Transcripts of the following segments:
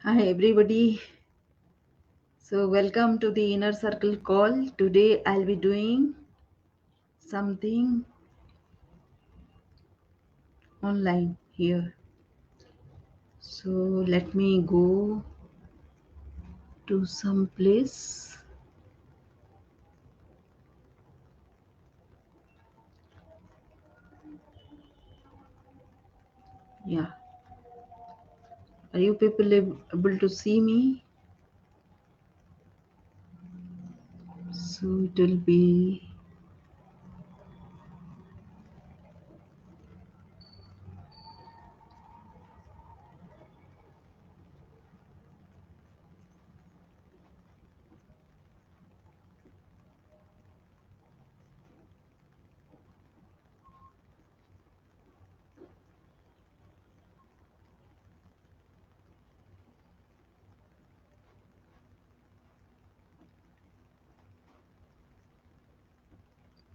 Hi, everybody. So, welcome to the Inner Circle call. Today, I'll be doing something online here. So, let me go to some place. Yeah. Are you people able to see me? So, it will be,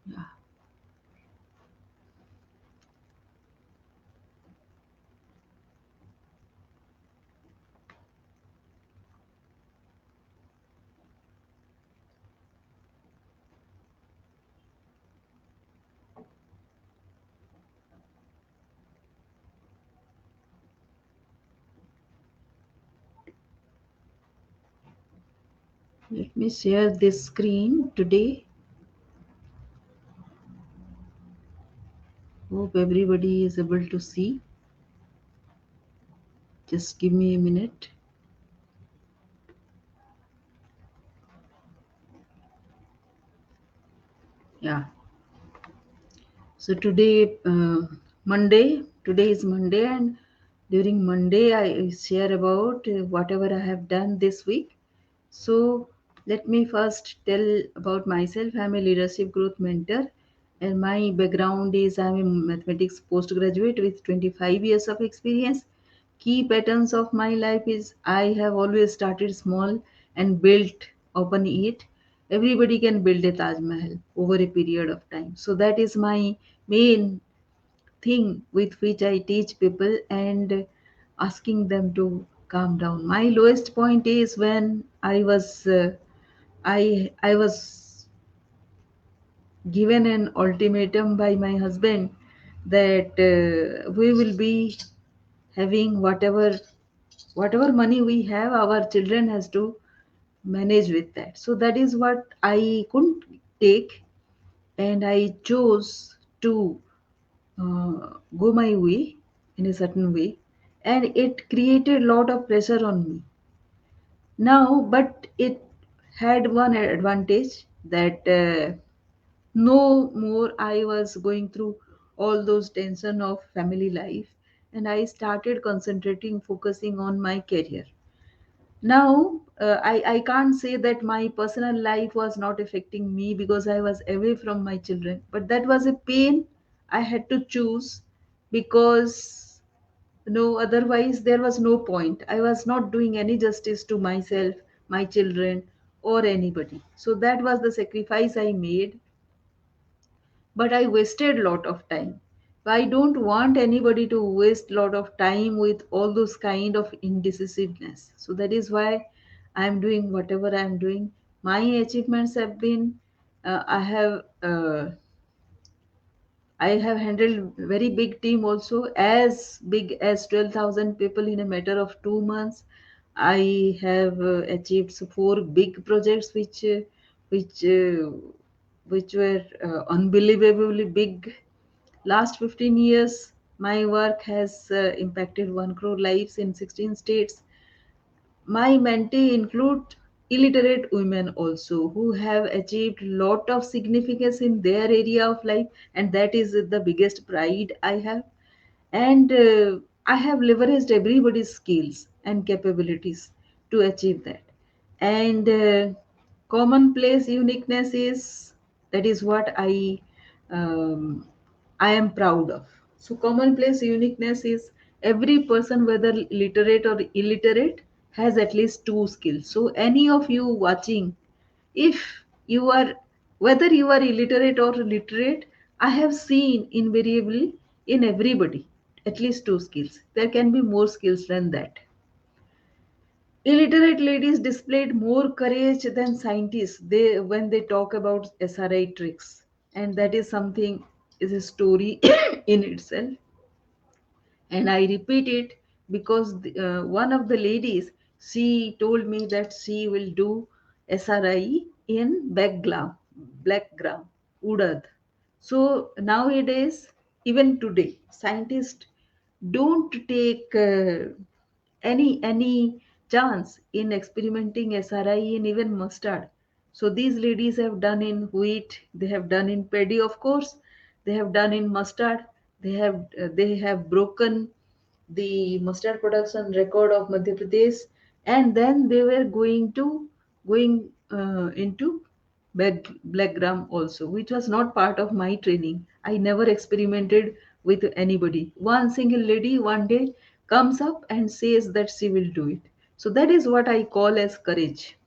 yeah. Let me share this screen today. Hope everybody is able to see. Just give me a minute. Yeah. So today is Monday, and during Monday, I share about whatever I have done this week. So, let me first tell about myself. I'm a leadership growth mentor, and my background is I'm a mathematics postgraduate with 25 years of experience. Key patterns of my life is I have always started small and built upon it. Everybody can build a Taj Mahal over a period of time. So that is my main thing with which I teach people and asking them to calm down. My lowest point is when I was given an ultimatum by my husband that we will be having whatever money we have, our children has to manage with that. So that is what I couldn't take, and I chose to go my way in a certain way, and it created a lot of pressure on me now. But it had one advantage that no more I was going through all those tension of family life, and I started concentrating, focusing on my career. Now I can't say that my personal life was not affecting me because I was away from my children, but that was a pain I had to choose, because no, otherwise there was no point. I was not doing any justice to myself, my children, or anybody. So that was the sacrifice I made, but I wasted a lot of time. I don't want anybody to waste a lot of time with all those kind of indecisiveness. So that is why I'm doing whatever I'm doing. My achievements have been, I have handled very big team also, as big as 12,000 people in a matter of 2 months. I have achieved four big projects which uh, which were unbelievably big. Last 15 years, my work has impacted 1 crore lives in 16 states. My mentee include illiterate women also who have achieved lot of significance in their area of life, and that is the biggest pride I have. And I have leveraged everybody's skills and capabilities to achieve that. And commonplace uniqueness is, that is what um, I am proud of. So commonplace uniqueness is every person, whether literate or illiterate, has at least two skills. So any of you watching, if you are, whether you are illiterate or literate, I have seen invariably in everybody at least two skills. There can be more skills than that. Illiterate ladies displayed more courage than scientists they when they talk about SRI tricks, and that is something, is a story in itself. And I repeat it because one of the ladies, she told me that she will do SRI in black gram, udad. So nowadays, even today, scientists don't take any chance in experimenting SRI in even mustard. So these ladies have done in wheat, they have done in paddy, of course, they have done in mustard. They have broken the mustard production record of Madhya Pradesh, and then they were going into black gram also, which was not part of my training. I never experimented with anybody. One single lady one day comes up and says that she will do it. So that is what I call as courage.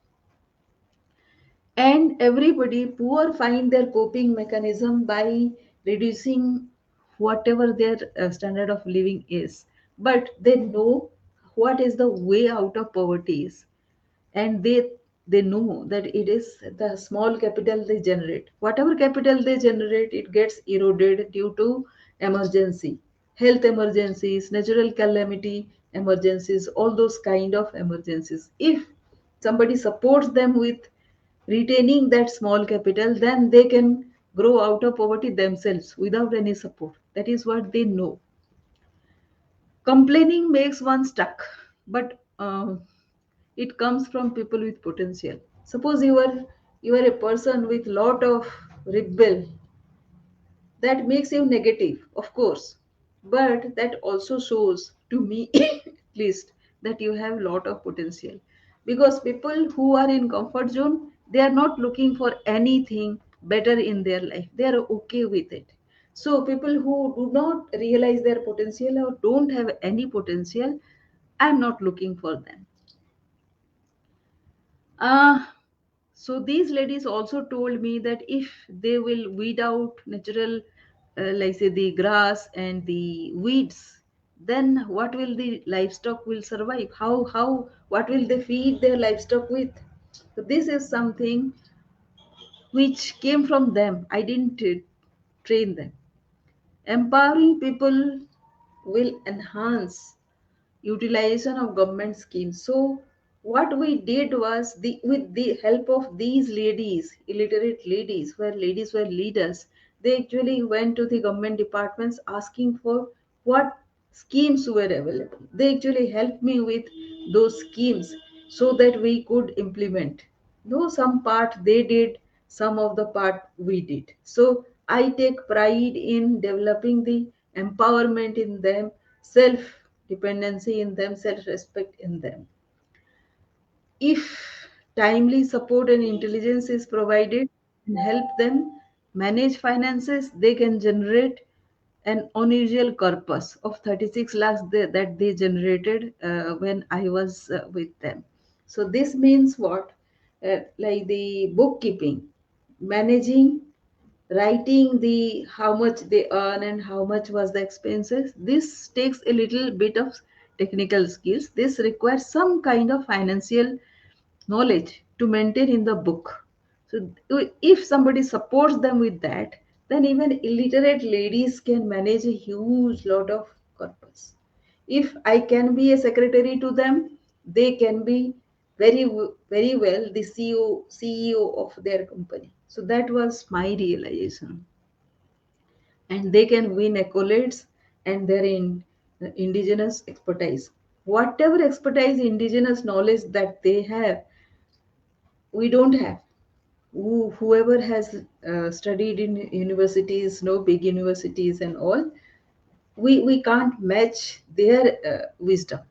And everybody poor find their coping mechanism by reducing whatever their standard of living is, but they know what is the way out of poverty is. And they know that it is the small capital they generate, whatever capital they generate, it gets eroded due to emergency, health emergencies, natural calamity emergencies, all those kind of emergencies. If somebody supports them with retaining that small capital, then they can grow out of poverty themselves without any support. That is what they know. Complaining makes one stuck, but it comes from people with potential. Suppose you are a person with lot of rebel, that makes you negative, of course, but that also shows to me at least that you have a lot of potential, because people who are in comfort zone, they are not looking for anything better in their life, they are okay with it. So people who do not realize their potential or don't have any potential, I'm not looking for them. So these ladies also told me that if they will weed out natural, like say the grass and the weeds, then what will the livestock will survive? How what will they feed their livestock with? So this is something which came from them. I didn't train them. Empowering people will enhance utilization of government schemes. So what we did was, with the help of these ladies, illiterate ladies were leaders, they actually went to the government departments asking for what schemes were available. They actually helped me with those schemes so that we could implement. Though some part they did, some of the part we did. So I take pride in developing the empowerment in them, self dependency in them, self respect in them. If timely support and intelligence is provided and help them manage finances, they can generate an unusual corpus of 36 lakhs that they generated when I was with them. So this means what? Like the bookkeeping, managing, writing the how much they earn and how much was the expenses. This takes a little bit of technical skills. This requires some kind of financial knowledge to maintain in the book. So if somebody supports them with that, then even illiterate ladies can manage a huge lot of corpus. If I can be a secretary to them, they can be very well the CEO of their company. So that was my realization. And they can win accolades and their indigenous expertise. Whatever expertise, indigenous knowledge that they have, we don't have. Whoever has studied in universities, no big universities and all, we can't match their wisdom.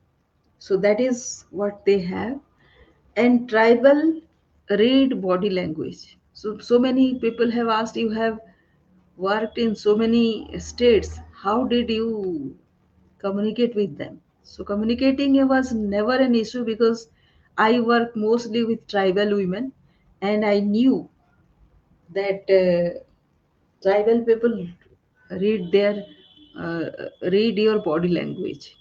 So that is what they have. And tribal read body language. So many people have asked, you have worked in so many states, how did you communicate with them? So communicating was never an issue because I work mostly with tribal women, and I knew that tribal people read their read your body language.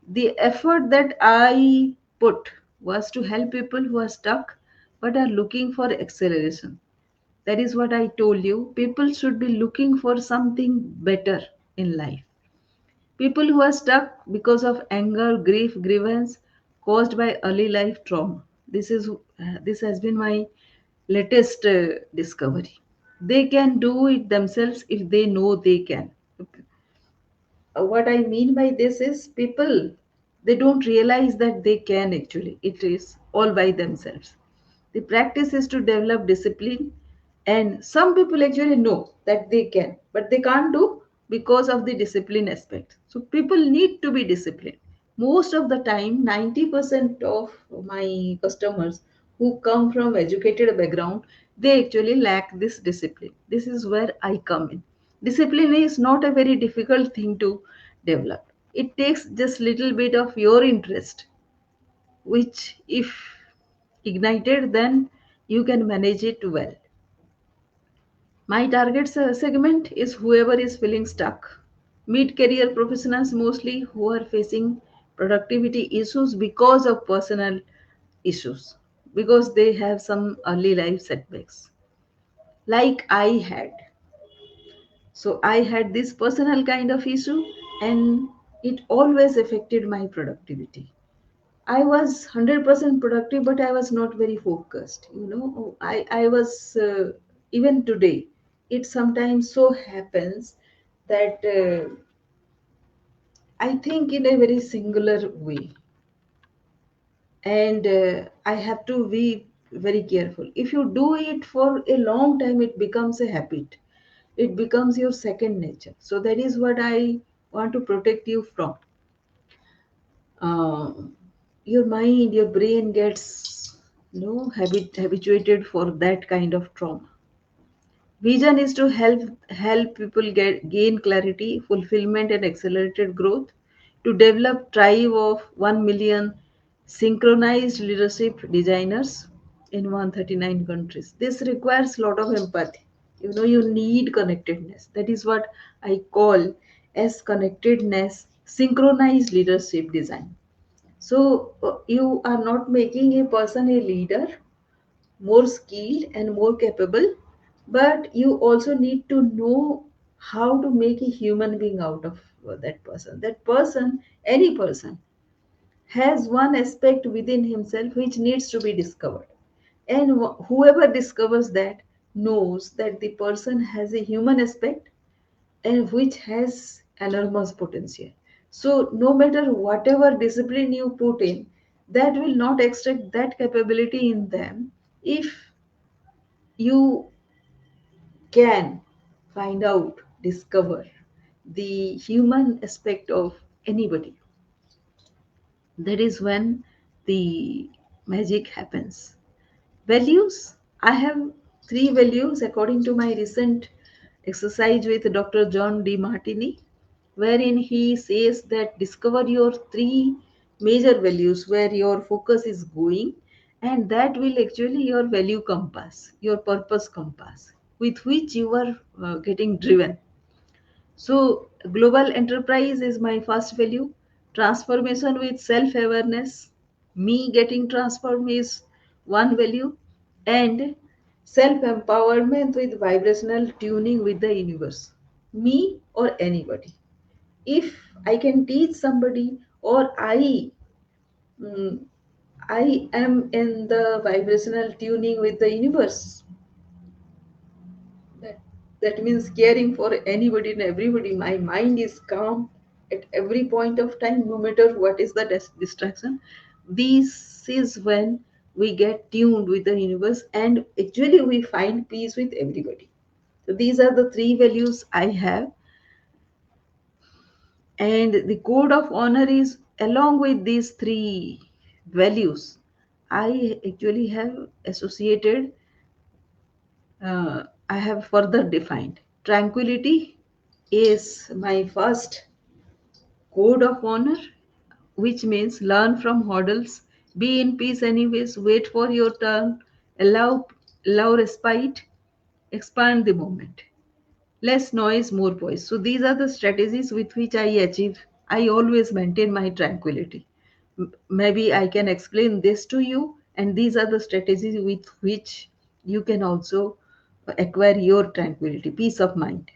The effort that I put, was to help people who are stuck but are looking for acceleration. That is what I told you. People should be looking for something better in life. People who are stuck because of anger, grief, grievance caused by early life trauma. This has been my latest discovery. They can do it themselves if they know they can. What I mean by this is people, they don't realize that they can actually. It is all by themselves. The practice is to develop discipline, and some people actually know that they can, but they can't do because of the discipline aspect. So people need to be disciplined. Most of the time, 90% of my customers who come from educated background, they actually lack this discipline. This is where I come in. Discipline is not a very difficult thing to develop. It takes just little bit of your interest, which if ignited, then you can manage it well. My target segment is whoever is feeling stuck. Mid career professionals mostly who are facing productivity issues because of personal issues, because they have some early life setbacks, like I had. So I had this personal kind of issue, and it always affected my productivity. I was 100% productive, but I was not very focused. I was, even today, it sometimes so happens that I think in a very singular way. And I have to be very careful. If you do it for a long time, it becomes a habit, it becomes your second nature. So that is what I want to protect you from. um, your mind, your brain gets habituated for that kind of trauma. Vision is to help people gain clarity, fulfillment, and accelerated growth, to develop tribe of 1 million synchronized leadership designers in 139 countries. This requires a lot of empathy. You need connectedness. That is what I call as connectedness, synchronized leadership design. So you are not making a person a leader, more skilled and more capable, but you also need to know how to make a human being out of that person. That person, any person, has one aspect within himself which needs to be discovered. And whoever discovers that knows that the person has a human aspect and which has enormous potential. So, no matter whatever discipline you put in, that will not extract that capability in them if you can find out, discover the human aspect of anybody. That is when the magic happens. Values. I have three values according to my recent exercise with Dr. John D. Martini, wherein he says that discover your three major values where your focus is going, and that will actually your value compass, your purpose compass, with which you are getting driven. So, global enterprise is my first value. Transformation with self awareness. Me getting transformed is one value. And self empowerment with vibrational tuning with the universe. Me or anybody. If I can teach somebody, or mm, I am in the vibrational tuning with the universe, that, that means caring for anybody and everybody. My mind is calm at every point of time, no matter what is the distraction. This is when we get tuned with the universe, and actually we find peace with everybody. So these are the three values I have, and the code of honor is along with these three values. I actually have associated, I have further defined. Tranquility is my first code of honor, which means learn from hurdles, be in peace anyways, wait for your turn, allow, allow respite, expand the moment. Less noise, more voice. So these are the strategies with which I achieve. I always maintain my tranquility. Maybe I can explain this to you, and these are the strategies with which you can also acquire your tranquility, peace of mind.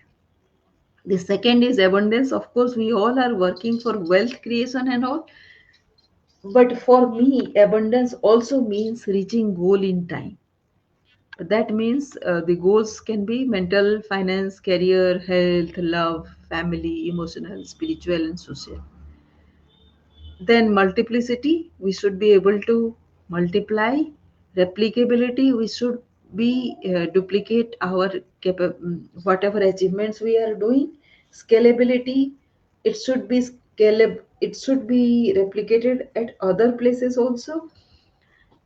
The second is abundance. Of course, we all are working for wealth creation and all, but for me, abundance also means reaching goal in time. That means the goals can be mental, finance, career, health, love, family, emotional, spiritual, and social. Then multiplicity, we should be able to multiply. Replicability, we should be duplicate our whatever achievements we are doing. Scalability, it should be replicated at other places also.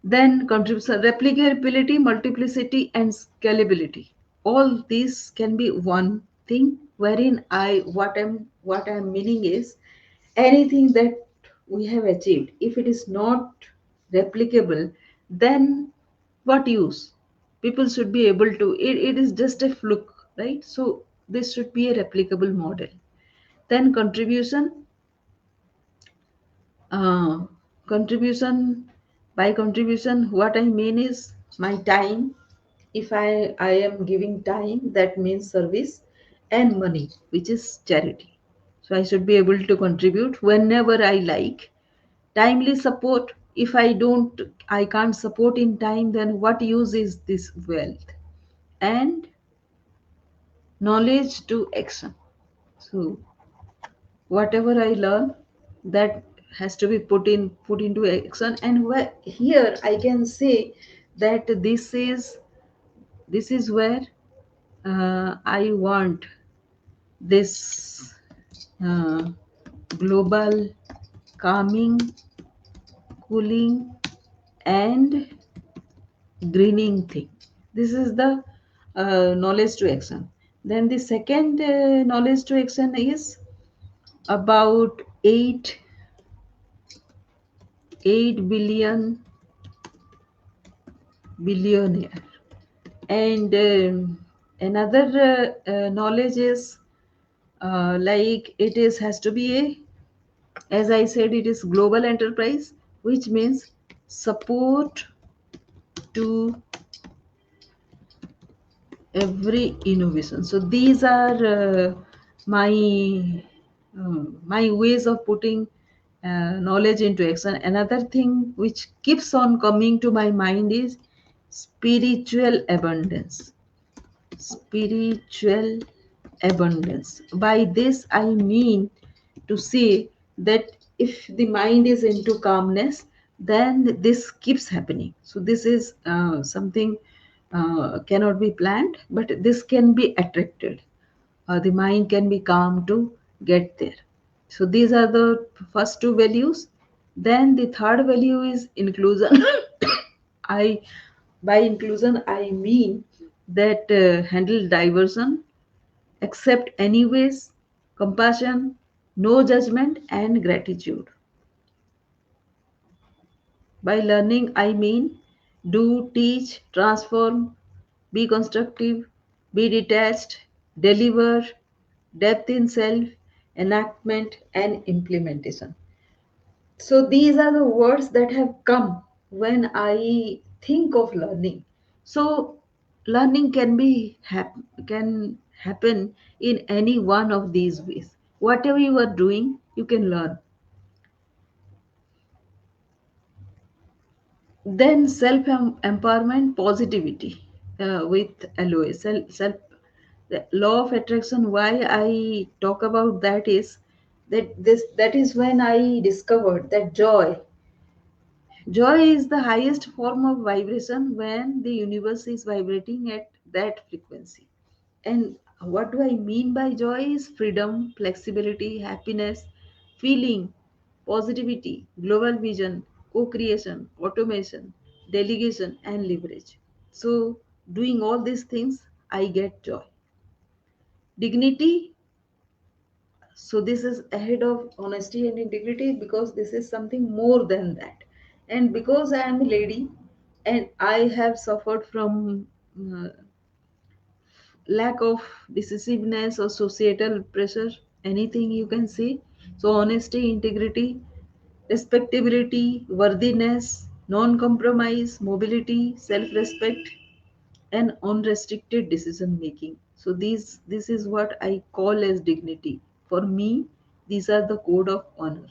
Then contribution, replicability, multiplicity, and scalability. All these can be one thing. Wherein what I'm meaning is anything that we have achieved, if it is not replicable, then what use? People should be able to. It is just a fluke, right? So this should be a replicable model. Then uh, contribution, by contribution, what I mean is my time. If I am giving time, that means service, and money, which is charity. So I should be able to contribute whenever I like. Timely support. If I can't support in time, then what use is this wealth? And knowledge to action. So whatever I learn, that has to be put into action. And here I can say that this is where I want this uh, global calming, cooling, and greening thing. This is the knowledge to action. Then the second knowledge to action is about 8 billionaire. And another knowledge is like it is has to be a, as I said, it is global enterprise, which means support to every innovation. So these are my my ways of putting knowledge into action. Another thing which keeps on coming to my mind is spiritual abundance. Spiritual abundance. By this I mean to say that if the mind is into calmness, then this keeps happening. So this is something cannot be planned, but this can be attracted. The mind can be calm to get there. So these are the first two values. Then the third value is inclusion. I By inclusion I mean that handle diversion, accept anyways, compassion, no judgment, and gratitude. By learning, I mean do, teach, transform, be constructive, be detached, deliver, depth in self, enactment, and implementation. So these are the words that have come when I think of learning. So learning can happen in any one of these ways. Whatever you are doing, you can learn. Then self empowerment, positivity with LOA. The law of attraction. Why I talk about that is that is when I discovered that joy is the highest form of vibration when the universe is vibrating at that frequency. And what do I mean by joy is freedom, flexibility, happiness, feeling, positivity, global vision, co creation, automation, delegation, and leverage. So, doing all these things, I get joy. Dignity, so this is ahead of honesty and integrity because this is something more than that. And because I am a lady and I have suffered from lack of decisiveness or societal pressure, anything you can say. So honesty, integrity, respectability, worthiness, non compromise, mobility, self respect, and unrestricted decision making. So this is what I call as dignity. For me, these are the code of honor.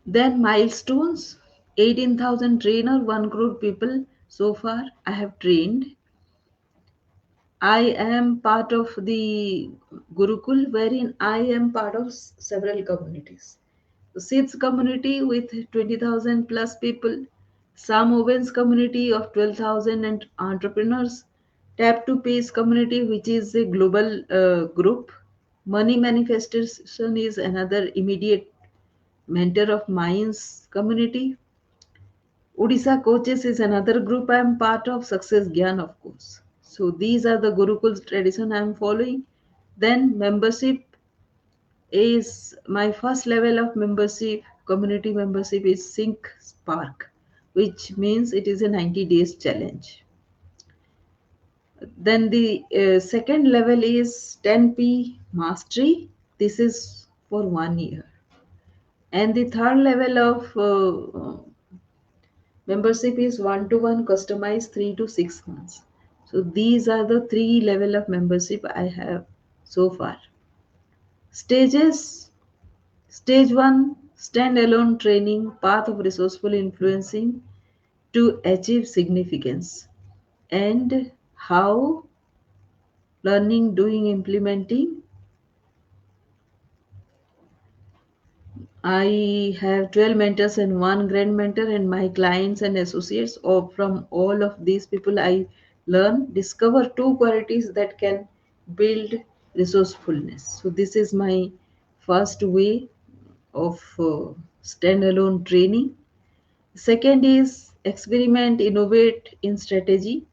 Then milestones: 18,000 trainer, 1 crore people so far I have trained. I am part of the Gurukul, wherein I am part of several communities. So SIDS community with 20,000 plus people, Sam Owens community of 12,000 and entrepreneurs, Tap to Pace community, which is a global group. Money Manifestation is another immediate mentor of Minds community. Odisha Coaches is another group I am part of, Success Gyan, of course. So these are the Gurukul tradition I am following. Then membership is my first level of membership, community membership is Sync Spark, which means it is a 90 days challenge. Then the second level is 10P Mastery. This is for 1 year. And the third level of membership is one-to-one customized 3 to 6 months. So these are the three level of membership I have so far. Stages: Stage 1, standalone training, path of resourceful influencing to achieve significance. And how: learning, doing, implementing. I have 12 mentors and one grand mentor, and my clients and associates. Or from all of these people, I learn, discover two qualities that can build resourcefulness. So, this is my first way of standalone training. Second is experiment, innovate in strategy,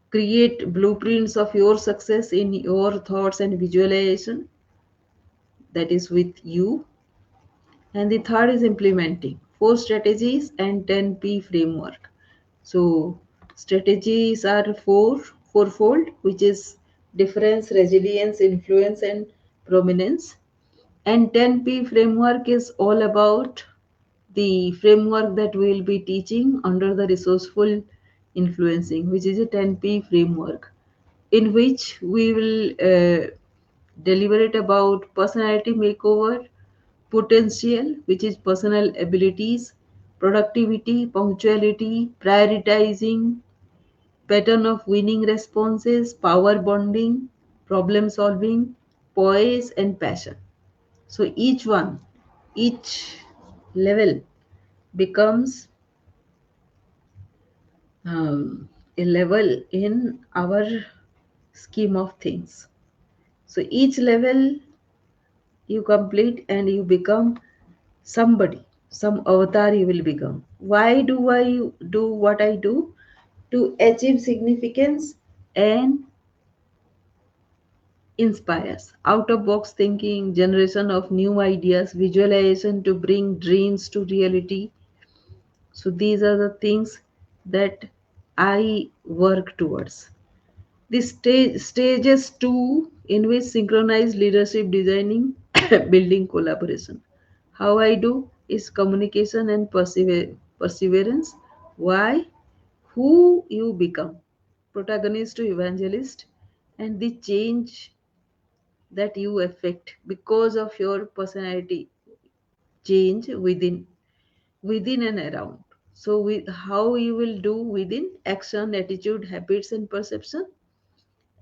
create blueprints of your success in your thoughts and visualization, that is with you. And the third is implementing four strategies and 10P framework. So strategies are fourfold, which is difference, resilience, influence, and prominence. And 10P framework is all about the framework that we will be teaching under the resourceful influencing, which is a 10P framework, in which we will deliberate about personality makeover, potential, which is personal abilities, productivity, punctuality, prioritizing, pattern of winning responses, power bonding, problem solving, poise, and passion. So each level becomes a level in our scheme of things. So each level you complete and you become somebody, some avatar you will become. Why do I do what I do? To achieve significance and inspires. Out of box thinking, generation of new ideas, visualization to bring dreams to reality. So these are the things that I work towards. The stages two, in which synchronized leadership designing, building collaboration. How I do is communication and perseverance. Why? Who you become, protagonist to evangelist, and the change that you affect because of your personality change within and around. So with how you will do within: action, attitude, habits, and perception,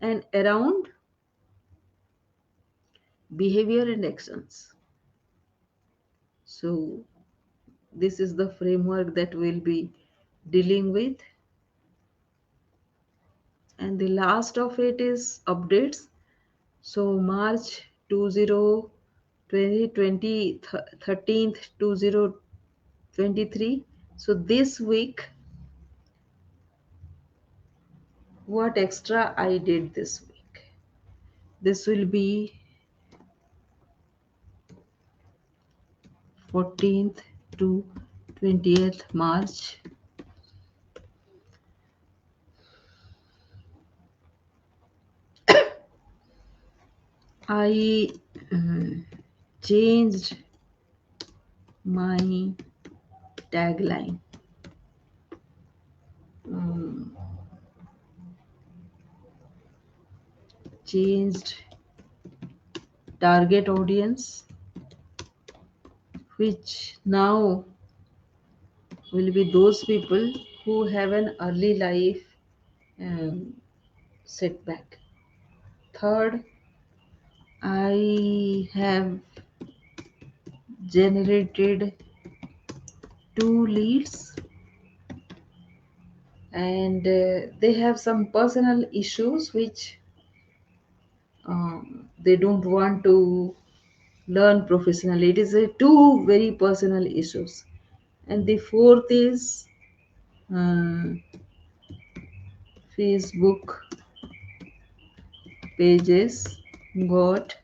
and around: behavior and actions. So this is the framework that we'll be dealing with. And the last of it is updates. So March 2020, 13th 2023. So this week, what extra I did this week? This will be 14th to 20th March. I changed my tagline. Um, Changed target audience, which now will be those people who have an early life um, setback. Third, I have generated 2 leads, and they have some personal issues which they don't want to learn professionally. It is a two very personal issues. And the fourth is uh, Facebook pages got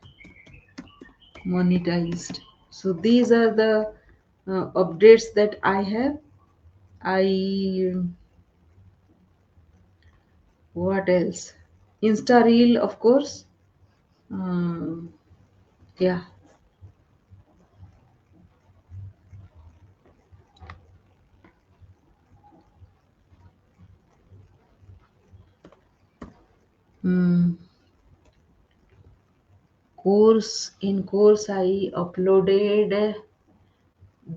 monetized. So these are the updates that I have. I What else? Insta Reel, of course. Um, yeah. Mm. Course I uploaded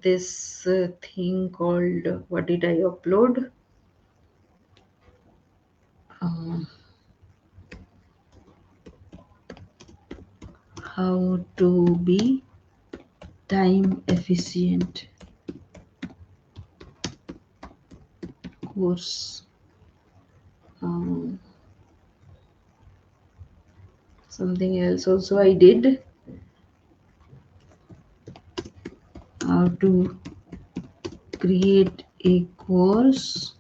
this thing called, what did I upload? Um, how to be time efficient course. Um, Something else also I did, how to create a course.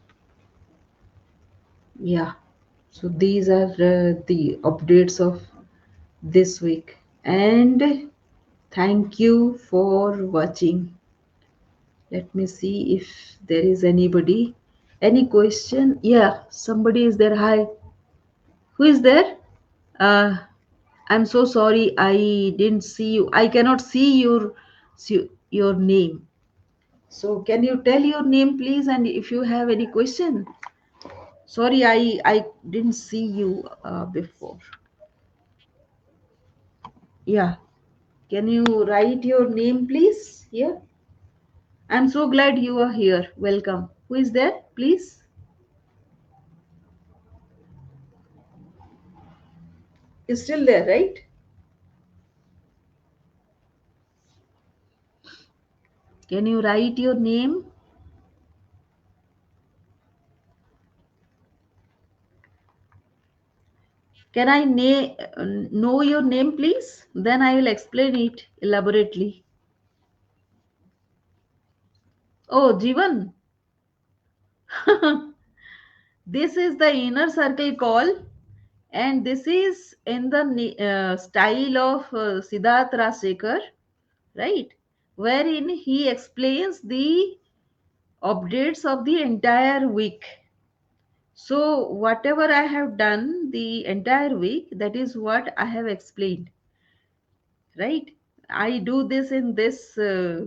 Yeah. So these are the updates of this week. And thank you for watching. Let me see if there is anybody. Any question? Yeah, somebody is there. Hi. Who is there? Uh, I'm so sorry. I didn't see you. I cannot see your name. So can you tell your name, please? And if you have any question, sorry, I didn't see you before. Yeah. Can you write your name, please? Here. I'm so glad you are here. Welcome. Who is there, please? You're still there, right? Can you write your name? Can I know your name, please? Then I will explain it elaborately. Oh, Jivan. This is the inner circle call, and this is in the style of Siddharth Rajsekar, right? Wherein he explains the updates of the entire week. So, whatever I have done the entire week, that is what I have explained, right? I do this in this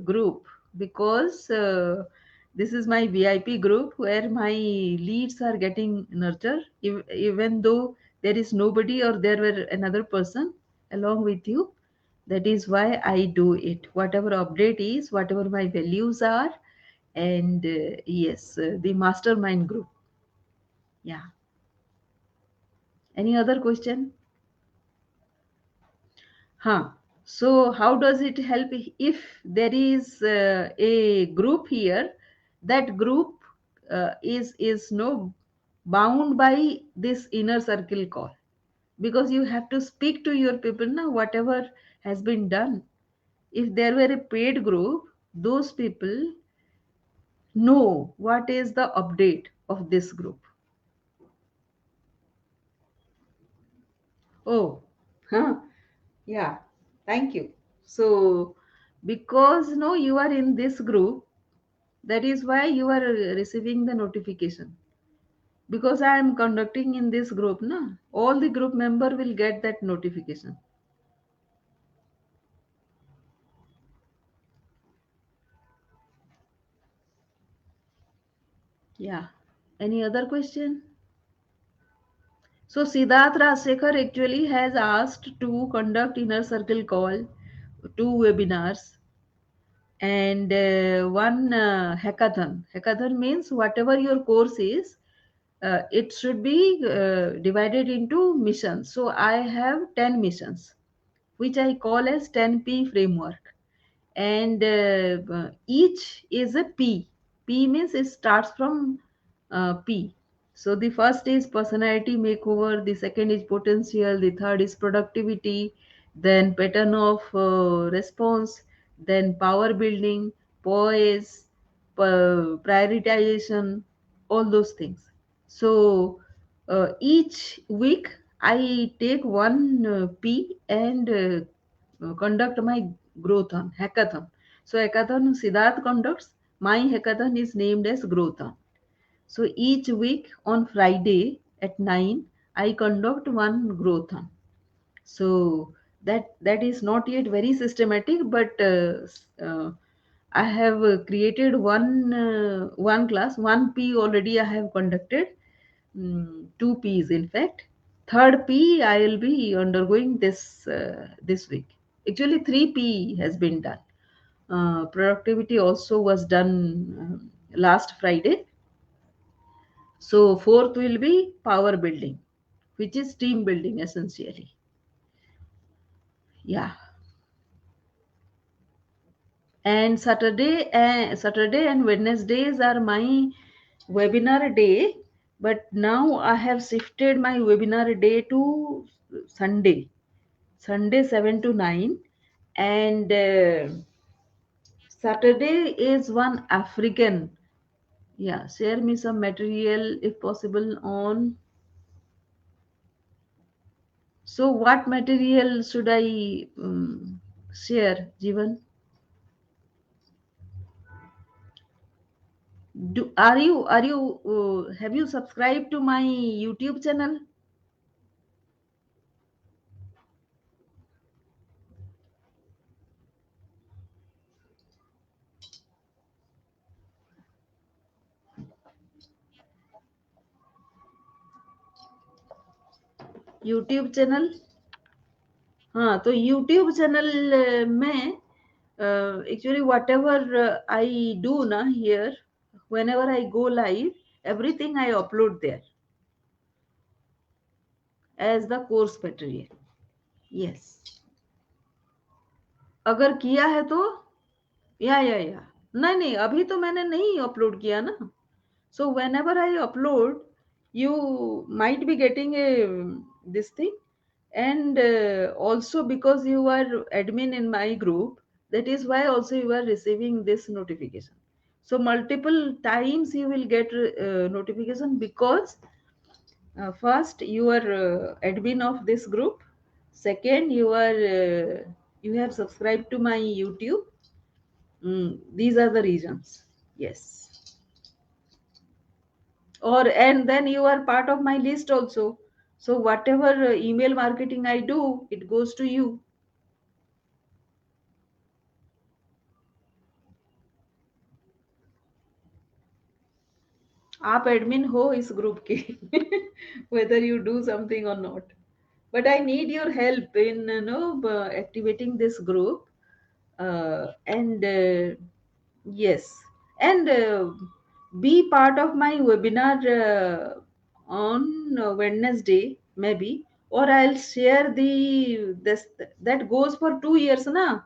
group because this is my VIP group where my leads are getting nurtured, even though there is nobody or there were another person along with you. That is why I do it, whatever update is, whatever my values are. And yes, the mastermind group. Yeah. Any other question? Huh. So how does it help if there is a group here? That group is no bound by this inner circle call, because you have to speak to your people now. Whatever has been done, if there were a paid group, those people know what is the update of this group. Oh, huh. Yeah. Thank you. So because no, you are in this group, that is why you are receiving the notification. Because I am conducting in this group, na, all the group member will get that notification. Yeah. Any other question? So Siddharth Rajsekhar actually has asked to conduct inner circle call, two webinars, and one hackathon. Hackathon means whatever your course is, it should be divided into missions. So I have 10 missions, which I call as 10P framework. And each is a P. P means it starts from P. So the first is personality makeover, the second is potential, the third is productivity, then pattern of response, then power building, poise, prioritization, all those things. So each week I take one P and conduct my growthon, hackathon. So hackathon Siddharth conducts. My hackathon is named as growthon. So each week on Friday at 9, I conduct one growthon. So that is not yet very systematic, but I have created one class, one P already I have conducted, two Ps in fact. Third P I will be undergoing this week. Actually, three P has been done. Productivity also was done last Friday. So fourth will be power building, which is team building essentially. Yeah. And Saturday and Wednesdays are my webinar day, but now I have shifted my webinar day to Sunday 7 to 9, and Saturday is one African. Yeah, share me some material if possible on. So what material should I share, Jivan? Are you have you subscribed to my YouTube channel? YouTube channel, हाँ तो YouTube channel में actually whatever I do ना here, whenever I go live, everything I upload there as the course material. Yes, अगर किया है तो या नहीं नहीं, अभी तो मैंने नहीं अपलोड किया ना. So whenever I upload, you might be getting a this thing, and also because you are admin in my group, that is why also you are receiving this notification. So multiple times you will get notification because first you are admin of this group, second you have subscribed to my YouTube. These are the reasons. Yes. Or and then you are part of my list also. So whatever email marketing I do, it goes to you. आप admin हो इस group के, whether you do something or not. But I need your help in activating this group, and yes, and be part of my webinar on Wednesday maybe, or I'll share the this that goes for 2 years ना,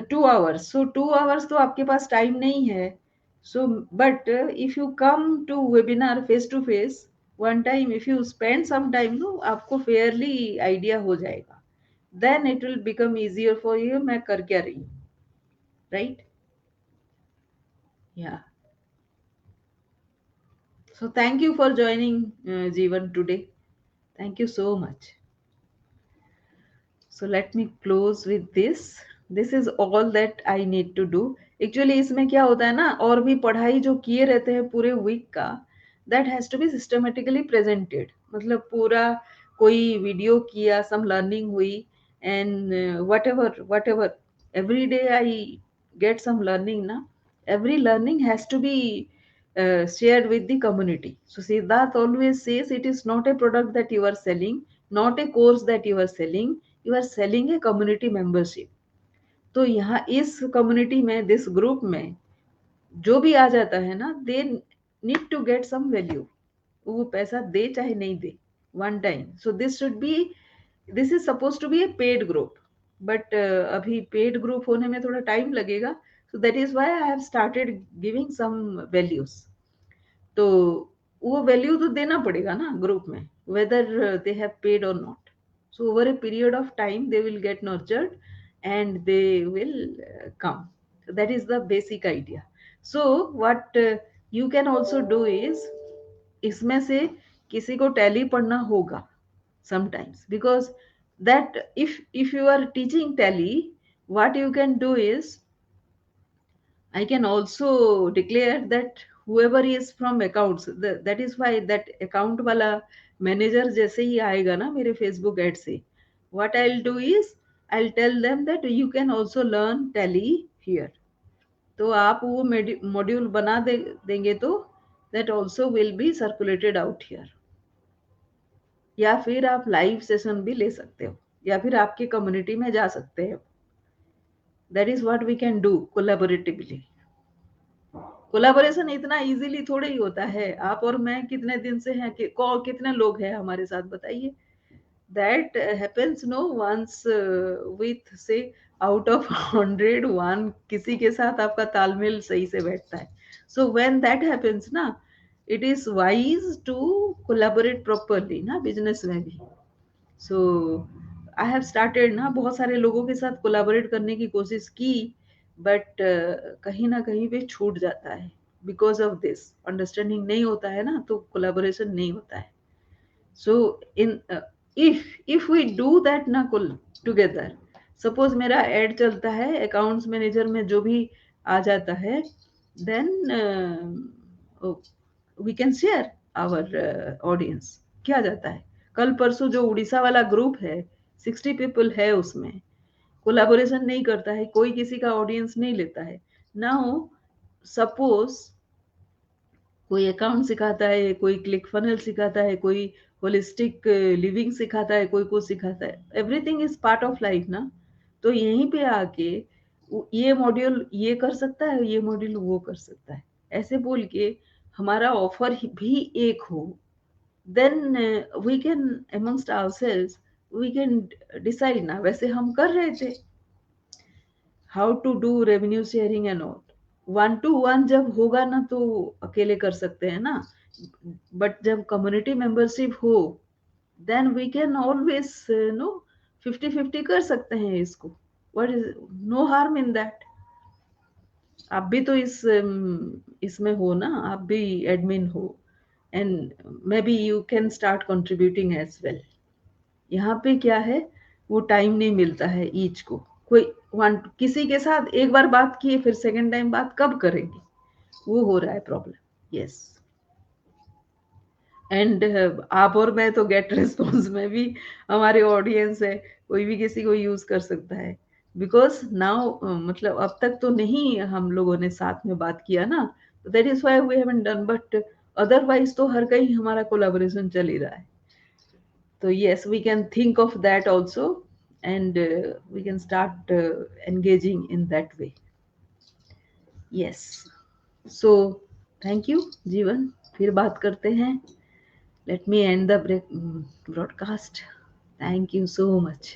2 hours. So 2 hours तो आपके पास time नहीं है. So but if you come to webinar face to face one time, if you spend some time, no, आपको fairly idea हो जाएगा. Then it will become easier for you. मैं कर क्या रही हूँ, right? Yeah. So thank you for joining Jeevan today. Thank you so much. So let me close with this. This is all that I need to do. Actually इसमें क्या होता है ना, और भी पढ़ाई जो किए रहते हैं पूरे वीक का, that has to be systematically presented. मतलब पूरा कोई वीडियो किया, some learning हुई, and whatever every day I get some learning ना. Every learning has to be shared with the community. So Siddharth always says it is not a product that you are selling, not a course that you are selling a community membership. तो यहाँ इस community में, this group में जो भी आ जाता है ना, they need to get some value. वो पैसा दे चाहे नहीं दे, one time. So this should be, this is suppose to be a paid group, but अभी पेड ग्रुप होने में थोड़ा टाइम लगेगा. So that is why I have started giving some values. तो वो वैल्यू तो देना पड़ेगा ना ग्रुप में, वेदर दे हैव पेड और not. So over a period of time they will get nurtured and they will come. That is the basic idea. So what you can also do is, इसमें से किसी को tally पढ़ना होगा sometimes, because that if you are teaching tally, what you can do is, I can also declare that whoever is from accounts, that is why that account वाला manager जैसे ही आएगा ना मेरे Facebook ad से, what I'll do is I'll tell them that you can also learn tally here. तो आप वो module बना देंगे तो that also will be circulated out here. या फिर आप लाइव सेशन भी ले सकते हो, या फिर आपकी कम्युनिटी में जा सकते हो. That is what we can do collaboratively. Collaboration इतना इजीली थोड़े ही होता है. आप और मैं कितने दिन से हैं, कितने लोग हैं हमारे साथ, बताइए. That happens no once with say out of 100 one किसी के साथ आपका तालमेल सही से बैठता है. सो व्हेन दैट हैपेंस ना, it is wise to collaborate properly ना बिजनेस में भी. सो आई हैव स्टार्टेड ना, बहुत सारे लोगों के साथ कोलैबोरेट करने की कोशिश की, बट कहीं ना कहीं पे छूट जाता है. बिकॉज ऑफ दिस अंडरस्टैंडिंग नहीं होता है ना, तो कोलैबोरेशन नहीं होता है. So in if we do that ना कुल टुगेदर, सपोज मेरा एड चलता है अकाउंट्स मैनेजर में, जो भी आ जाता है, then we can share our audience. क्या जाता है कल परसों जो उड़ीसा वाला ग्रुप है, 60 पीपल है उसमें, कोलैबोरेशन नहीं करता है, कोई किसी का ऑडियंस नहीं लेता है. नाउ सपोज कोई अकाउंट सिखाता है, कोई क्लिक फनल सिखाता है, कोई होलिस्टिक लिविंग सिखाता है, कोई कुछ सिखाता है. Everything is part of life ना. तो यहीं पे आके ये मॉड्यूल ये कर सकता है, ये मॉड्यूल वो कर सकता है, ऐसे बोल के हमारा ऑफर भी एक हो. Then we can amongst ourselves we can decide ना. वैसे हम कर रहे थे how to do revenue sharing and all. 1-to-1 जब होगा ना तो अकेले कर सकते हैं ना, बट जब कम्युनिटी मेंबरशिप हो, then we can always no 50-50 कर सकते हैं इसको. What is, no harm in that. आप भी तो इसमें हो ना, आप भी एडमिन हो, and maybe you can start contributing as well. यहाँ पे क्या है, वो टाइम नहीं मिलता है ईच को. कोई किसी के साथ एक बार बात किए, फिर सेकंड टाइम बात कब करेंगे, वो हो रहा है प्रॉब्लम. यस. एंड आप और मैं तो गेट रिस्पॉन्स में भी हमारे ऑडियंस है, कोई भी किसी को यूज कर सकता है. बिकॉज नाउ मतलब अब तक तो नहीं हम लोगों ने साथ में बात किया ना, that is why we haven't done. But otherwise तो हर कहीं हमारा कोलैबोरेशन चल ही रहा है. So yes, we can think of that also, and we can start engaging in that way. Yes. So thank you, Jeevan. फिर बात करते हैं. Let me end the broadcast. Thank you so much.